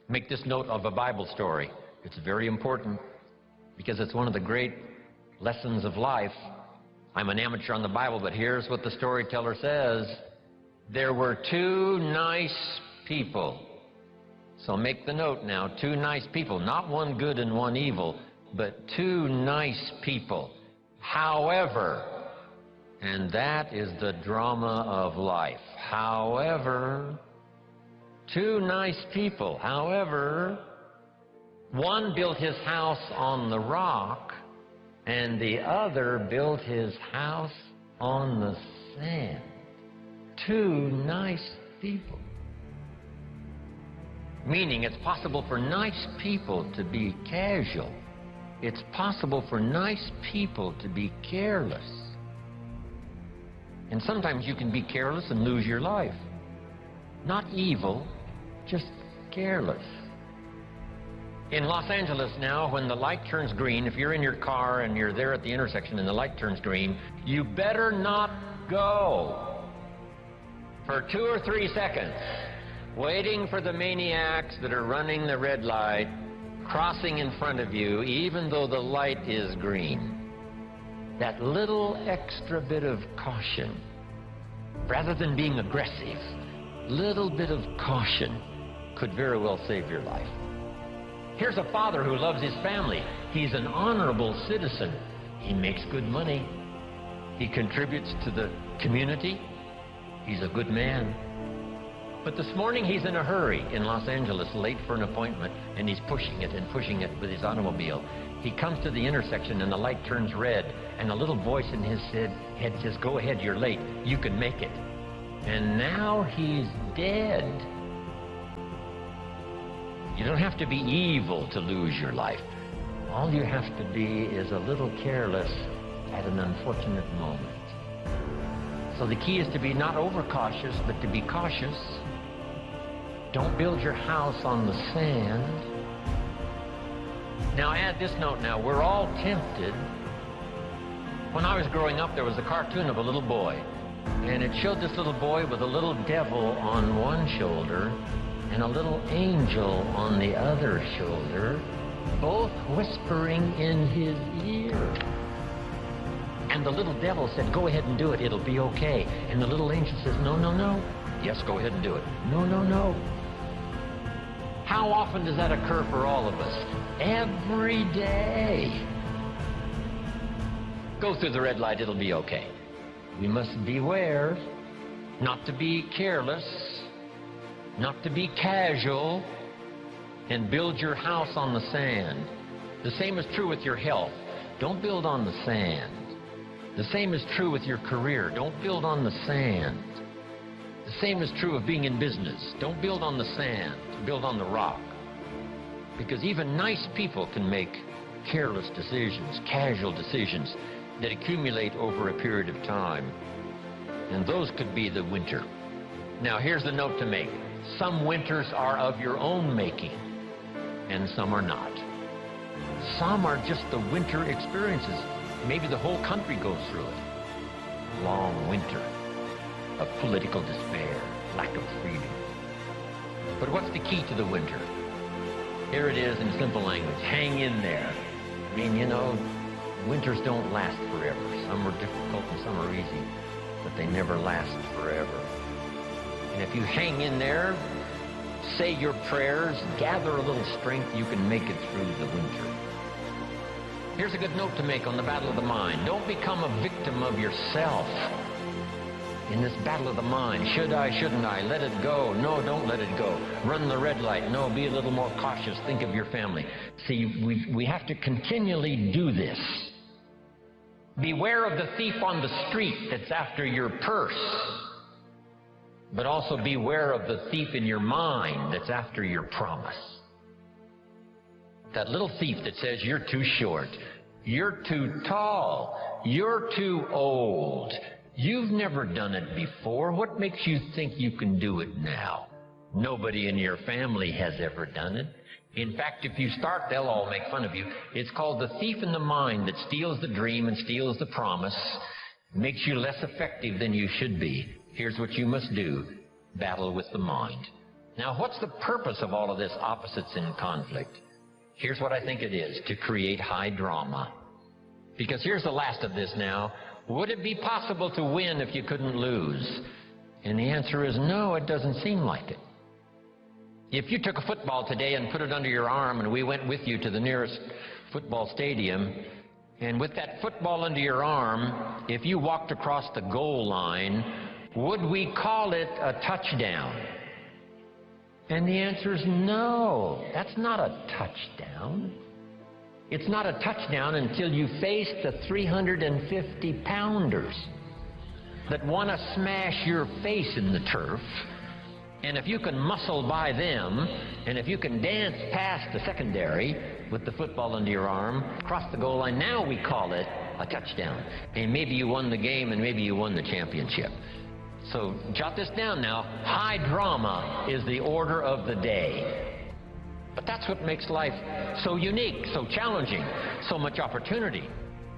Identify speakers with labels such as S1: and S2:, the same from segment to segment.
S1: Make this note of a Bible story. It's very important because it's one of the great lessons of life. I'm an amateur on the Bible, but here's what the storyteller says. There were two nice people. So make the note now, two nice people. Not one good and one evil, but two nice people. However, and that is the drama of life. However, two nice people. However, one built his house on the rock, and the other built his house on the sand. Two nice people. Meaning it's possible for nice people to be casual. It's possible for nice people to be careless. And sometimes you can be careless and lose your life. Not evil, just careless. In Los Angeles now, when the light turns green, if you're in your car and you're there at the intersection and the light turns green, you better not go for 2 or 3 seconds, waiting for the maniacs that are running the red light, crossing in front of you, even though the light is green. That little extra bit of caution, rather than being aggressive, little bit of caution could very well save your life. Here's a father who loves his family. He's an honorable citizen. He makes good money. He contributes to the community. He's a good man. But this morning he's in a hurry in Los Angeles, late for an appointment, and he's pushing it with his automobile. He comes to the intersection and the light turns red, and a little voice in his head says, "Go ahead, you're late. You can make it." And now he's dead. You don't have to be evil to lose your life. All you have to be is a little careless at an unfortunate moment. So the key is to be not overcautious, but to be cautious. Don't build your house on the sand. Now add this note now. We're all tempted. When I was growing up, there was a cartoon of a little boy. And it showed this little boy with a little devil on one shoulder and a little angel on the other shoulder, both whispering in his ear. And the little devil said, "Go ahead and do it, it'll be okay." And the little angel says, "No, no, no." "Yes, go ahead and do it." "No, no, no." How often does that occur for all of us? Every day. Go through the red light, it'll be okay. We must beware not to be careless, not to be casual, and build your house on the sand. The same is true with your health. Don't build on the sand. The same is true with your career. Don't build on the sand. The same is true of being in business. Don't build on the sand. Build on the rock. Because even nice people can make careless decisions, casual decisions that accumulate over a period of time. And those could be the winter. Now here's the note to make. Some winters are of your own making, and some are not. Some are just the winter experiences. Maybe the whole country goes through it. Long winter of political despair, lack of freedom. But what's the key to the winter? Here it is in simple language. Hang in there. I mean, you know, winters don't last forever. Some are difficult and some are easy, but they never last forever. And if you hang in there, say your prayers, gather a little strength, you can make it through the winter. Here's a good note to make on the battle of the mind. Don't become a victim of yourself in this battle of the mind. Should I, shouldn't I? Let it go. No, don't let it go. Run the red light. No, be a little more cautious. Think of your family. See, we have to continually do this. Beware of the thief on the street that's after your purse. But also beware of the thief in your mind that's after your promise. That little thief that says you're too short, you're too tall, you're too old, you've never done it before. What makes you think you can do it now? Nobody in your family has ever done it. In fact, if you start, they'll all make fun of you. It's called the thief in the mind that steals the dream and steals the promise, makes you less effective than you should be. Here's what you must do. Battle with the mind. Now, what's the purpose of all of this opposites in conflict? Here's what I think it is: to create high drama. Because here's the last of this now. Would it be possible to win if you couldn't lose? And the answer is no, it doesn't seem like it. If you took a football today and put it under your arm and we went with you to the nearest football stadium, and with that football under your arm, if you walked across the goal line, would we call it a touchdown? And the answer is no, that's not a touchdown. It's not a touchdown until you face the 350-pounders that want to smash your face in the turf. And if you can muscle by them, and if you can dance past the secondary with the football under your arm, cross the goal line, now we call it a touchdown. And maybe you won the game, and maybe you won the championship. So jot this down now. High drama is the order of the day. But that's what makes life so unique, so challenging, so much opportunity.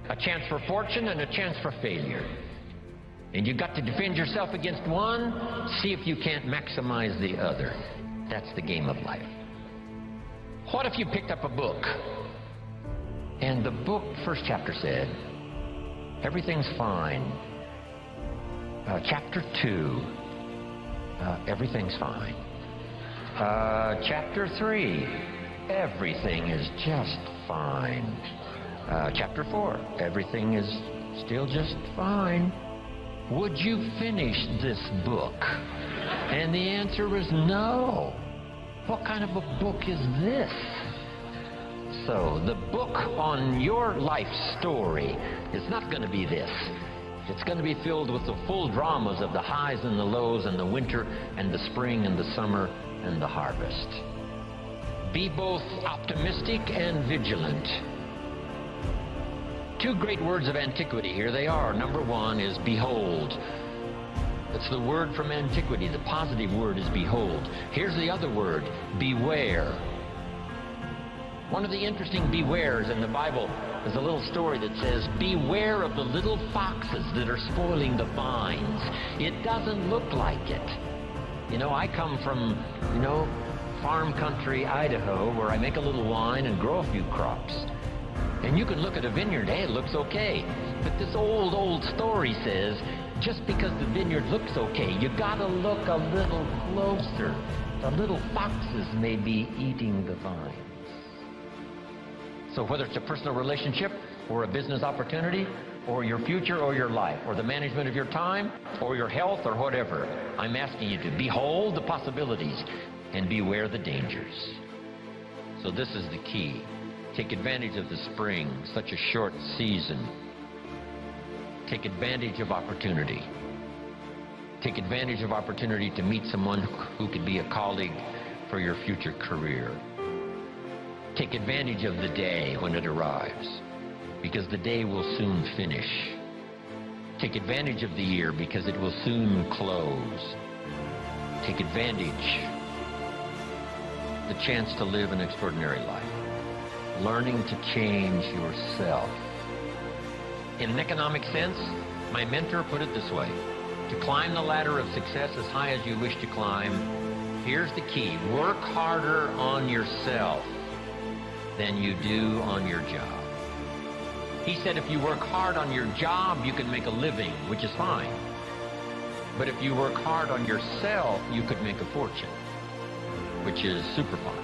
S1: A chance for fortune and a chance for failure. And you've got to defend yourself against one, see if you can't maximize the other. That's the game of life. What if you picked up a book, and the book, first chapter said, everything's fine. Chapter 2, everything's fine. Chapter 3, everything is just fine. Chapter 4, everything is still just fine. Would you finish this book? And the answer is no. What kind of a book is this? So the book on your life story is not going to be this. It's going to be filled with the full dramas of the highs and the lows and the winter and the spring and the summer and the harvest. Be both optimistic and vigilant. Two great words of antiquity, here they are. Number one is behold. It's the word from antiquity. The positive word is behold. Here's the other word, beware. One of the interesting bewares in the Bible is a little story that says, beware of the little foxes that are spoiling the vines. It doesn't look like it. You know, I come from, farm country, Idaho, where I make a little wine and grow a few crops. And you can look at a vineyard, hey, it looks okay. But this old story says, just because the vineyard looks okay, you gotta look a little closer. The little foxes may be eating the vines. So whether it's a personal relationship or a business opportunity or your future or your life or the management of your time or your health or whatever, I'm asking you to behold the possibilities and beware the dangers. So this is the key. Take advantage of the spring, such a short season. Take advantage of opportunity. Take advantage of opportunity to meet someone who could be a colleague for your future career. Take advantage of the day when it arrives, because the day will soon finish. Take advantage of the year, because it will soon close. Take advantage of the chance to live an extraordinary life. Learning to change yourself. In an economic sense, my mentor put it this way: to climb the ladder of success as high as you wish to climb, here's the key: work harder on yourself than you do on your job. He said if you work hard on your job, you can make a living, which is fine. But if you work hard on yourself, you could make a fortune, which is super fun.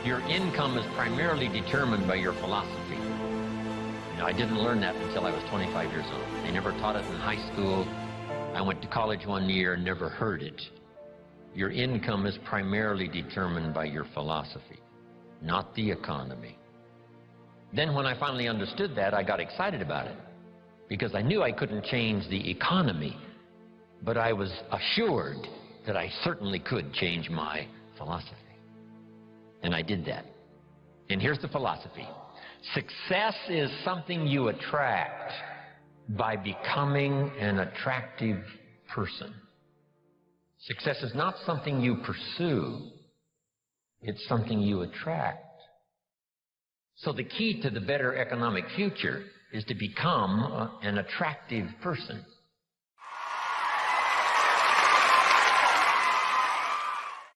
S1: Your income is primarily determined by your philosophy. I didn't learn that until I was 25 years old. They never taught it in high school. I went to college one year and never heard it. Your income is primarily determined by your philosophy, not the economy. Then when I finally understood that, I got excited about it, because I knew I couldn't change the economy, but I was assured that I certainly could change my philosophy. And I did that. And here's the philosophy. Success is something you attract by becoming an attractive person. Success is not something you pursue. It's something you attract. So the key to the better economic future is to become an attractive person.